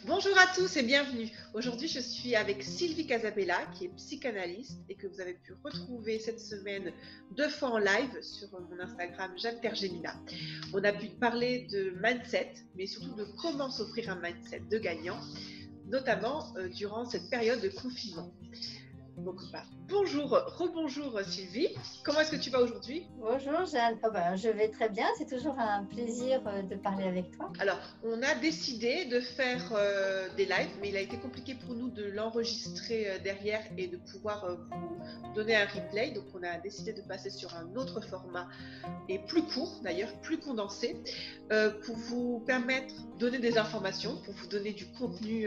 Bonjour à tous et bienvenue. Aujourd'hui, je suis avec Sylvie Casabella, qui est psychanalyste et que vous avez pu retrouver cette semaine 2 fois en live sur mon Instagram Jeanne Tergemina. On a pu parler de mindset, mais surtout de comment s'offrir un mindset de gagnant, notamment durant cette période de confinement. Donc, bonjour, rebonjour Sylvie. Comment est-ce que tu vas aujourd'hui? Bonjour Jeanne, je vais très bien, c'est toujours un plaisir de parler avec toi. Alors, on a décidé de faire des lives, mais il a été compliqué pour nous de l'enregistrer derrière et de pouvoir vous donner un replay. Donc, on a décidé de passer sur un autre format et plus court d'ailleurs, plus condensé, pour vous permettre de donner des informations, pour vous donner du contenu,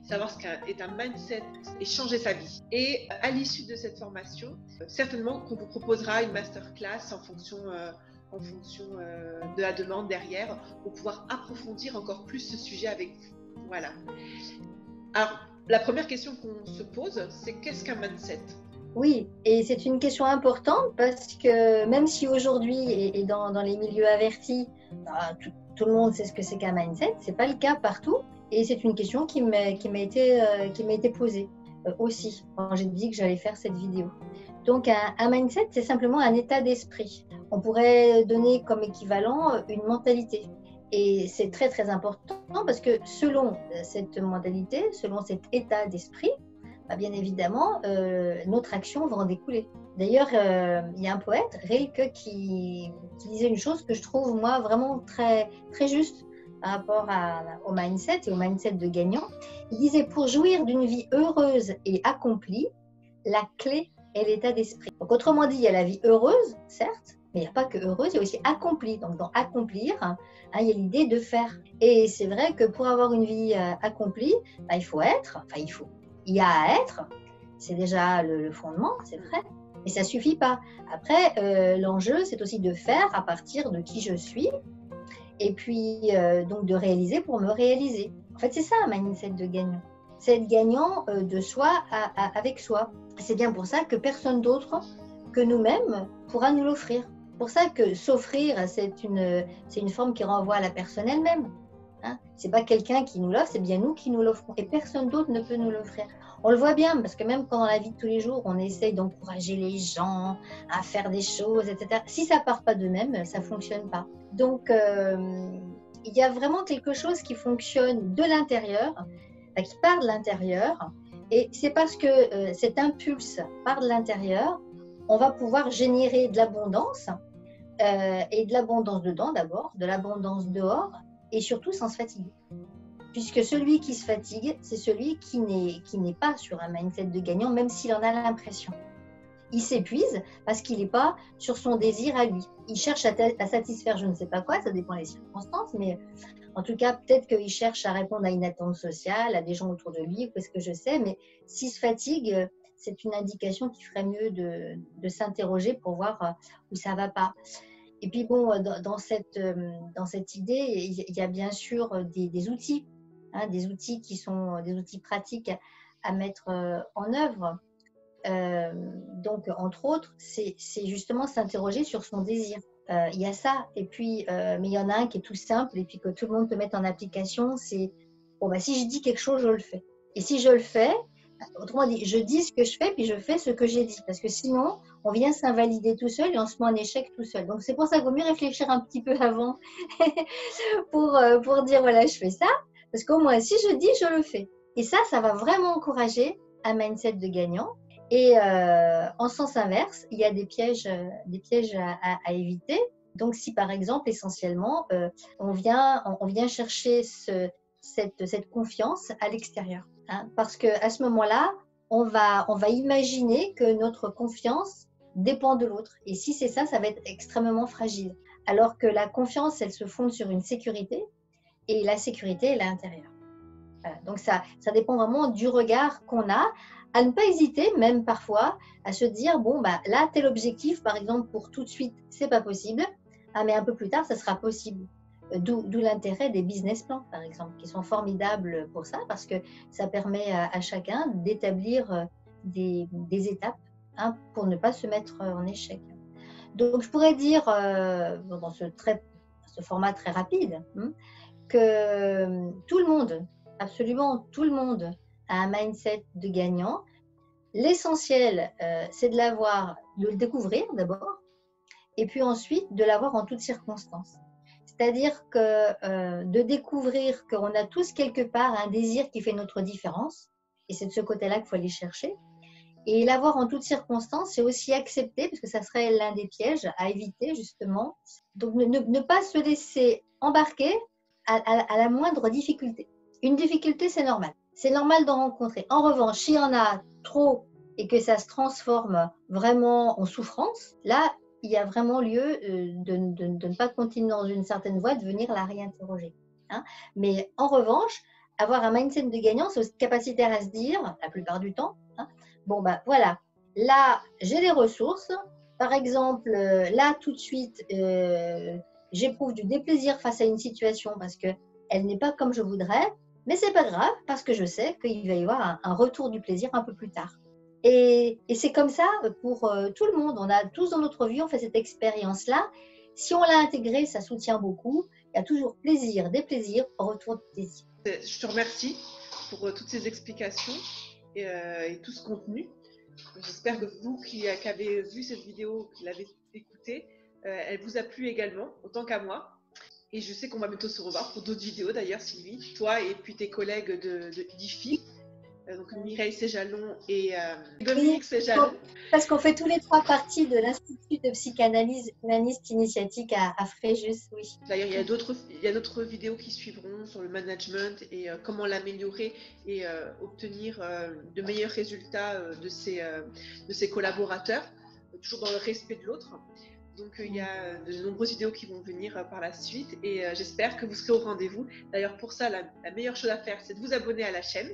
savoir ce qu'est un mindset et changer sa vie. Et à l'issue de cette formation, certainement qu'on vous proposera une masterclass en fonction de la demande derrière pour pouvoir approfondir encore plus ce sujet avec vous. Voilà. Alors, la première question qu'on se pose, c'est qu'est-ce qu'un mindset? Oui, et c'est une question importante parce que même si aujourd'hui et dans les milieux avertis, tout le monde sait ce que c'est qu'un mindset, c'est pas le cas partout. Et c'est une question qui m'a été posée aussi quand j'ai dit que j'allais faire cette vidéo. Donc un mindset, c'est simplement un état d'esprit. On pourrait donner comme équivalent une mentalité. Et c'est très très important parce que selon cette mentalité, selon cet état d'esprit, bien évidemment, notre action va en découler. D'ailleurs, il y a un poète, Rilke, qui disait une chose que je trouve, moi, vraiment très, très juste par rapport au mindset et au mindset de gagnant. Il disait, pour jouir d'une vie heureuse et accomplie, la clé est l'état d'esprit. Donc, autrement dit, il y a la vie heureuse, certes, mais il n'y a pas que heureuse, il y a aussi accomplie. Donc, dans accomplir, il y a l'idée de faire. Et c'est vrai que pour avoir une vie accomplie, il faut être, il y a à être, c'est déjà le fondement, c'est vrai, mais ça ne suffit pas. Après, l'enjeu, c'est aussi de faire à partir de qui je suis, et puis donc de réaliser pour me réaliser. En fait, c'est ça un mindset de gagnant. C'est être gagnant de soi avec soi. C'est bien pour ça que personne d'autre que nous-mêmes pourra nous l'offrir. C'est pour ça que s'offrir, c'est une forme qui renvoie à la personne elle-même. Ce n'est pas quelqu'un qui nous l'offre, c'est bien nous qui nous l'offrons. Et personne d'autre ne peut nous l'offrir. On le voit bien, parce que même quand dans la vie de tous les jours, on essaye d'encourager les gens à faire des choses, etc. Si ça ne part pas d'eux-mêmes, ça ne fonctionne pas. Donc, il y a vraiment quelque chose qui fonctionne de l'intérieur, qui part de l'intérieur. Et c'est parce que cet impulse part de l'intérieur, on va pouvoir générer de l'abondance, et de l'abondance dedans d'abord, de l'abondance dehors, et surtout sans se fatiguer. Puisque celui qui se fatigue, c'est celui qui n'est pas sur un mindset de gagnant, même s'il en a l'impression. Il s'épuise parce qu'il n'est pas sur son désir à lui. Il cherche à satisfaire je ne sais pas quoi, ça dépend des circonstances, mais en tout cas, peut-être qu'il cherche à répondre à une attente sociale, à des gens autour de lui, ou ce que je sais, mais s'il se fatigue, c'est une indication qu'il ferait mieux de s'interroger pour voir où ça ne va pas. Et puis bon, dans cette idée, il y a bien sûr des outils, des outils qui sont des outils pratiques à mettre en œuvre. Donc, entre autres, c'est justement s'interroger sur son désir. Il y a ça, et puis, mais il y en a un qui est tout simple, et puis que tout le monde peut mettre en application, c'est, si je dis quelque chose, je le fais. Et si je le fais, autrement dit, je dis ce que je fais, puis je fais ce que j'ai dit. Parce que sinon, on vient s'invalider tout seul et on se met en échec tout seul. Donc, c'est pour ça qu'il vaut mieux réfléchir un petit peu avant pour dire, voilà, je fais ça. Parce qu'au moins, si je dis, je le fais. Et ça va vraiment encourager un mindset de gagnant. Et en sens inverse, il y a des pièges à éviter. Donc, si par exemple, essentiellement, on vient chercher cette confiance à l'extérieur. Parce qu'à ce moment-là, on va imaginer que notre confiance dépend de l'autre. Et si c'est ça, ça va être extrêmement fragile. Alors que la confiance, elle se fonde sur une sécurité, et la sécurité, elle est à l'intérieur. Voilà. Donc ça dépend vraiment du regard qu'on a, à ne pas hésiter, même parfois, à se dire, là, tel objectif, par exemple, pour tout de suite, c'est pas possible, mais un peu plus tard, ça sera possible. D'où l'intérêt des business plans, par exemple, qui sont formidables pour ça, parce que ça permet à chacun d'établir des étapes pour ne pas se mettre en échec. Donc, je pourrais dire, dans ce format très rapide, que tout le monde absolument tout le monde a un mindset de gagnant. L'essentiel, c'est de l'avoir, de le découvrir d'abord, et puis ensuite de l'avoir en toutes circonstances. C'est-à-dire que de découvrir qu'on a tous quelque part un désir qui fait notre différence, et c'est de ce côté-là qu'il faut aller chercher. Et l'avoir en toutes circonstances, c'est aussi accepter, parce que ça serait l'un des pièges à éviter justement. Donc ne pas se laisser embarquer à la moindre difficulté. Une difficulté, c'est normal. C'est normal d'en rencontrer. En revanche, s'il y en a trop et que ça se transforme vraiment en souffrance, là, il y a vraiment lieu de ne pas continuer dans une certaine voie, de venir la réinterroger. Hein. Mais en revanche, avoir un mindset de gagnant, c'est aussi capacitaire à se dire, la plupart du temps, hein, bon, ben voilà, là, j'ai les ressources. Par exemple, là, tout de suite, j'éprouve du déplaisir face à une situation parce qu'elle n'est pas comme je voudrais, mais c'est pas grave parce que je sais qu'il va y avoir un retour du plaisir un peu plus tard. Et c'est comme ça pour tout le monde. On a tous dans notre vie, on fait cette expérience-là. Si on l'a intégrée, ça soutient beaucoup. Il y a toujours plaisir, déplaisir, retour de plaisir. Je te remercie pour toutes ces explications et tout ce contenu. J'espère que vous qui avez vu cette vidéo, qui l'avez écoutée, elle vous a plu également, autant qu'à moi. Et je sais qu'on va bientôt se revoir pour d'autres vidéos d'ailleurs, Sylvie, toi et puis tes collègues d'IFI, donc Mireille Séjalon et Dominique Séjalon. Parce qu'on fait tous les trois partie de l'Institut de psychanalyse humaniste initiatique à Fréjus, oui. D'ailleurs, il y a d'autres vidéos qui suivront sur le management et comment l'améliorer et obtenir de meilleurs résultats de ses collaborateurs, toujours dans le respect de l'autre. Donc, il y a de nombreuses vidéos qui vont venir par la suite et j'espère que vous serez au rendez-vous. D'ailleurs, pour ça, la meilleure chose à faire, c'est de vous abonner à la chaîne,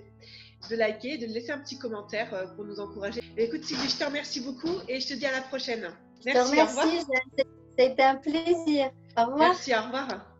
de liker, de laisser un petit commentaire pour nous encourager. Et écoute, Sylvie, je te remercie beaucoup et je te dis à la prochaine. Merci, au revoir. Ça a été un plaisir. Au revoir. Merci, au revoir.